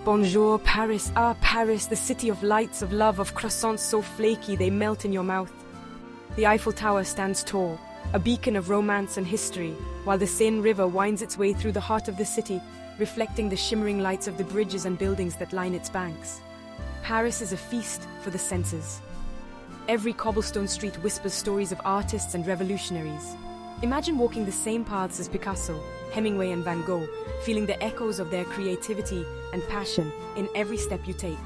Bonjour, Paris. Ah, Paris, the city of lights, of love, of croissants so flaky they melt in your mouth. The Eiffel Tower stands tall, a beacon of romance and history, while the Seine River winds its way through the heart of the city, reflecting the shimmering lights of the bridges and buildings that line its banks. Paris is a feast for the senses. Every cobblestone street whispers stories of artists and revolutionaries. Imagine walking the same paths as Picasso, Hemingway and Van Gogh, feeling the echoes of their creativity and passion in every step you take.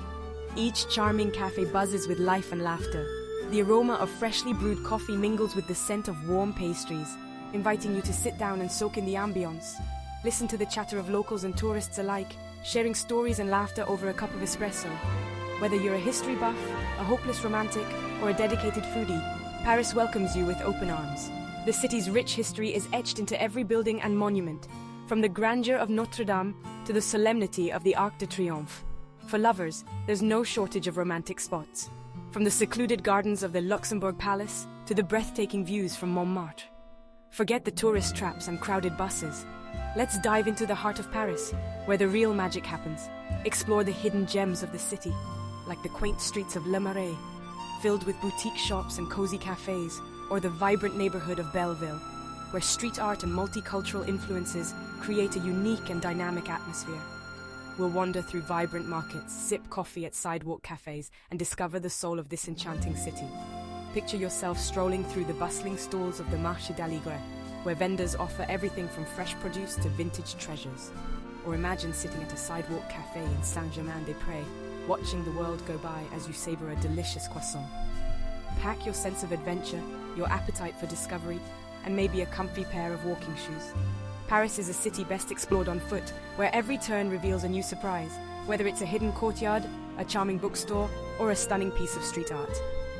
Each charming cafe buzzes with life and laughter. The aroma of freshly brewed coffee mingles with the scent of warm pastries, inviting you to sit down and soak in the ambience. Listen to the chatter of locals and tourists alike, sharing stories and laughter over a cup of espresso. Whether you're a history buff, a hopeless romantic, or a dedicated foodie, Paris welcomes you with open arms. The city's rich history is etched into every building and monument, from the grandeur of Notre Dame to the solemnity of the Arc de Triomphe. For lovers, there's no shortage of romantic spots, from the secluded gardens of the Luxembourg Palace to the breathtaking views from Montmartre. Forget the tourist traps and crowded buses. Let's dive into the heart of Paris, where the real magic happens. Explore the hidden gems of the city, like the quaint streets of Le Marais, filled with boutique shops and cozy cafes, or the vibrant neighborhood of Belleville, where street art and multicultural influences create a unique and dynamic atmosphere. We'll wander through vibrant markets, sip coffee at sidewalk cafes, and discover the soul of this enchanting city. Picture yourself strolling through the bustling stalls of the Marché d'Aligre, where vendors offer everything from fresh produce to vintage treasures. Or imagine sitting at a sidewalk cafe in Saint-Germain-des-Prés, watching the world go by as you savor a delicious croissant. Pack your sense of adventure, your appetite for discovery, and maybe a comfy pair of walking shoes. Paris is a city best explored on foot, where every turn reveals a new surprise, whether it's a hidden courtyard, a charming bookstore, or a stunning piece of street art.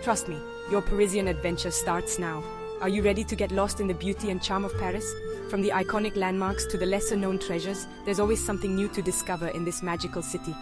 Trust me, your Parisian adventure starts now. Are you ready to get lost in the beauty and charm of Paris? From the iconic landmarks to the lesser-known treasures, there's always something new to discover in this magical city.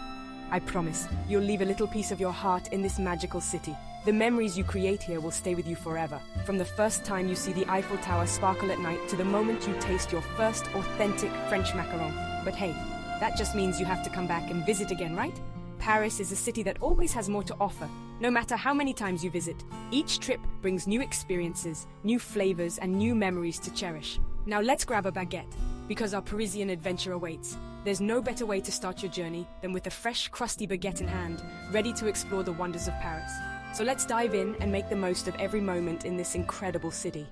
I promise, you'll leave a little piece of your heart in this magical city. The memories you create here will stay with you forever. From the first time you see the Eiffel Tower sparkle at night to the moment you taste your first authentic French macaron. But hey, that just means you have to come back and visit again, right? Paris is a city that always has more to offer, no matter how many times you visit. Each trip brings new experiences, new flavors, and new memories to cherish. Now let's grab a baguette, because our Parisian adventure awaits. There's no better way to start your journey than with a fresh, crusty baguette in hand, ready to explore the wonders of Paris. So let's dive in and make the most of every moment in this incredible city.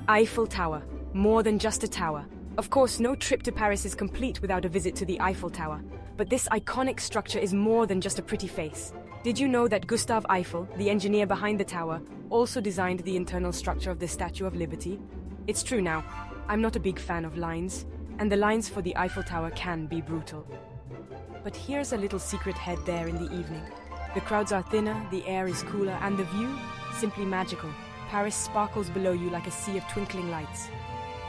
Eiffel Tower, more than just a tower. Of course, no trip to Paris is complete without a visit to the Eiffel Tower. But this iconic structure is more than just a pretty face. Did you know that Gustave Eiffel, the engineer behind the tower, also designed the internal structure of the Statue of Liberty? It's true now. I'm not a big fan of lines, and the lines for the Eiffel Tower can be brutal. But here's a little secret head there in the evening. The crowds are thinner, the air is cooler, and the view, simply magical. Paris sparkles below you like a sea of twinkling lights.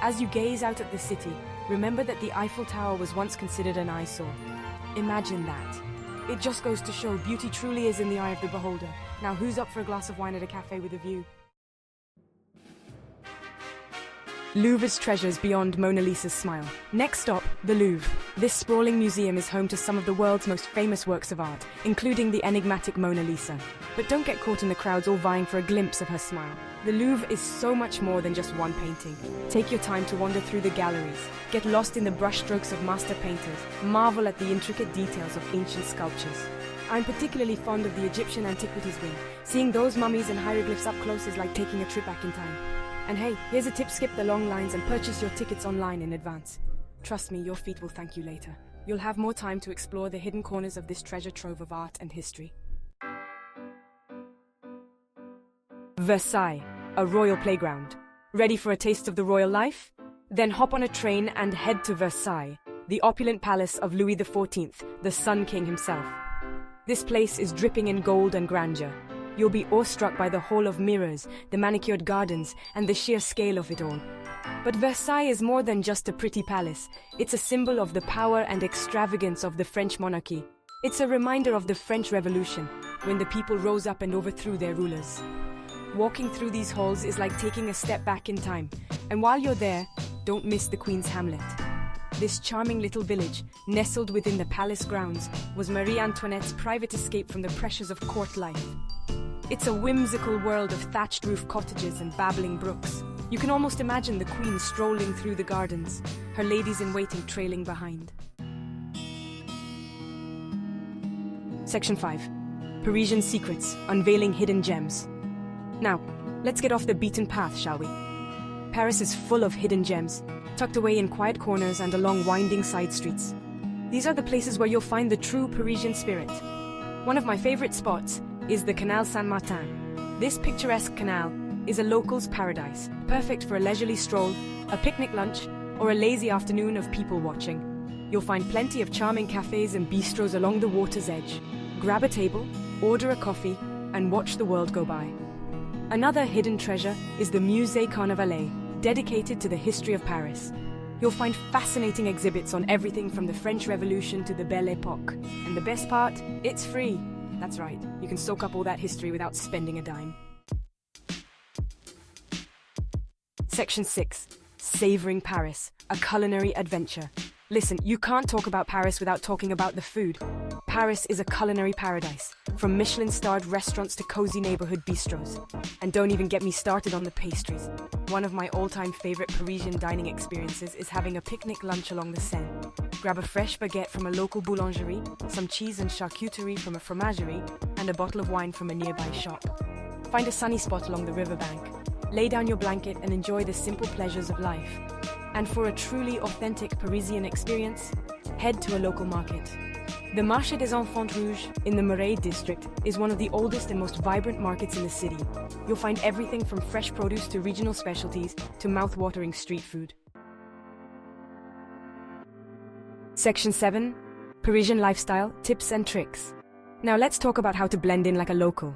As you gaze out at the city, remember that the Eiffel Tower was once considered an eyesore. Imagine that. It just goes to show beauty truly is in the eye of the beholder. Now who's up for a glass of wine at a cafe with a view? Louvre's treasures beyond Mona Lisa's smile. Next stop, the Louvre. This sprawling museum is home to some of the world's most famous works of art, including the enigmatic Mona Lisa. But don't get caught in the crowds all vying for a glimpse of her smile. The Louvre is so much more than just one painting. Take your time to wander through the galleries, get lost in the brushstrokes of master painters, marvel at the intricate details of ancient sculptures. I'm particularly fond of the Egyptian antiquities wing. Seeing those mummies and hieroglyphs up close is like taking a trip back in time. And hey, here's a tip: skip the long lines and purchase your tickets online in advance. Trust me, your feet will thank you later. You'll have more time to explore the hidden corners of this treasure trove of art and history. Versailles, a royal playground. Ready for a taste of the royal life? Then hop on a train and head to Versailles, the opulent palace of Louis XIV, the Sun King himself. This place is dripping in gold and grandeur. You'll be awestruck by the Hall of Mirrors, the manicured gardens, and the sheer scale of it all. But Versailles is more than just a pretty palace. It's a symbol of the power and extravagance of the French monarchy. It's a reminder of the French Revolution, when the people rose up and overthrew their rulers. Walking through these halls is like taking a step back in time. And while you're there, don't miss the Queen's Hamlet. This charming little village, nestled within the palace grounds, was Marie Antoinette's private escape from the pressures of court life. It's a whimsical world of thatched roof cottages and babbling brooks. You can almost imagine the queen strolling through the gardens, her ladies-in-waiting trailing behind. Section 5. Parisian Secrets, Unveiling Hidden Gems. Now, let's get off the beaten path, shall we? Paris is full of hidden gems, tucked away in quiet corners and along winding side streets. These are the places where you'll find the true Parisian spirit. One of my favorite spots is the Canal Saint-Martin. This picturesque canal is a local's paradise, perfect for a leisurely stroll, a picnic lunch, or a lazy afternoon of people watching. You'll find plenty of charming cafes and bistros along the water's edge. Grab a table, order a coffee, and watch the world go by. Another hidden treasure is the Musée Carnavalet, dedicated to the history of Paris. You'll find fascinating exhibits on everything from the French Revolution to the Belle Époque. And the best part, it's free. That's right, you can soak up all that history without spending a dime. Section 6. Savoring Paris, a culinary adventure. Listen, you can't talk about Paris without talking about the food. Paris is a culinary paradise, from Michelin-starred restaurants to cozy neighborhood bistros. And don't even get me started on the pastries. One of my all-time favorite Parisian dining experiences is having a picnic lunch along the Seine. Grab a fresh baguette from a local boulangerie, some cheese and charcuterie from a fromagerie, and a bottle of wine from a nearby shop. Find a sunny spot along the riverbank. Lay down your blanket and enjoy the simple pleasures of life. And for a truly authentic Parisian experience, head to a local market. The Marché des Enfants Rouges in the Marais district is one of the oldest and most vibrant markets in the city. You'll find everything from fresh produce to regional specialties to mouth-watering street food. Section 7. Parisian Lifestyle, Tips and Tricks. Now let's talk about how to blend in like a local.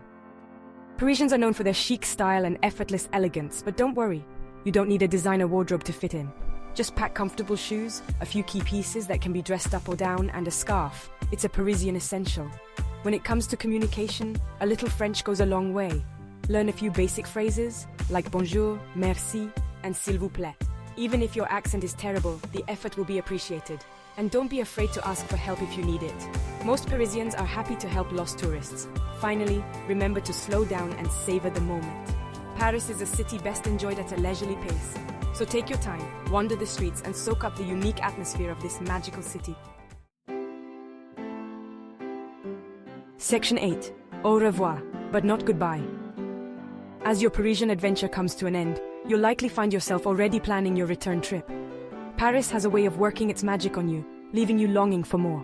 Parisians are known for their chic style and effortless elegance, but don't worry, you don't need a designer wardrobe to fit in. Just pack comfortable shoes, a few key pieces that can be dressed up or down, and a scarf. It's a Parisian essential. When it comes to communication, a little French goes a long way. Learn a few basic phrases, like bonjour, merci, and s'il vous plaît. Even if your accent is terrible, the effort will be appreciated. And don't be afraid to ask for help if you need it. Most Parisians are happy to help lost tourists. Finally, remember to slow down and savor the moment. Paris is a city best enjoyed at a leisurely pace. So take your time, wander the streets, and soak up the unique atmosphere of this magical city. Section 8. Au revoir, but not goodbye. As your Parisian adventure comes to an end, you'll likely find yourself already planning your return trip. Paris has a way of working its magic on you, leaving you longing for more.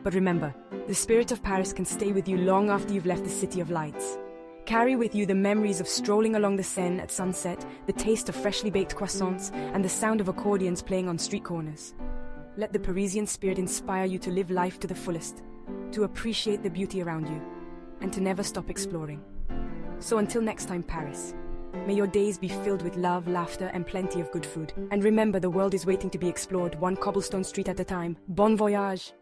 But remember, the spirit of Paris can stay with you long after you've left the City of Lights. Carry with you the memories of strolling along the Seine at sunset, the taste of freshly baked croissants, and the sound of accordions playing on street corners. Let the Parisian spirit inspire you to live life to the fullest, to appreciate the beauty around you, and to never stop exploring. So until next time, Paris, may your days be filled with love, laughter, and plenty of good food. And remember, the world is waiting to be explored, one cobblestone street at a time. Bon voyage!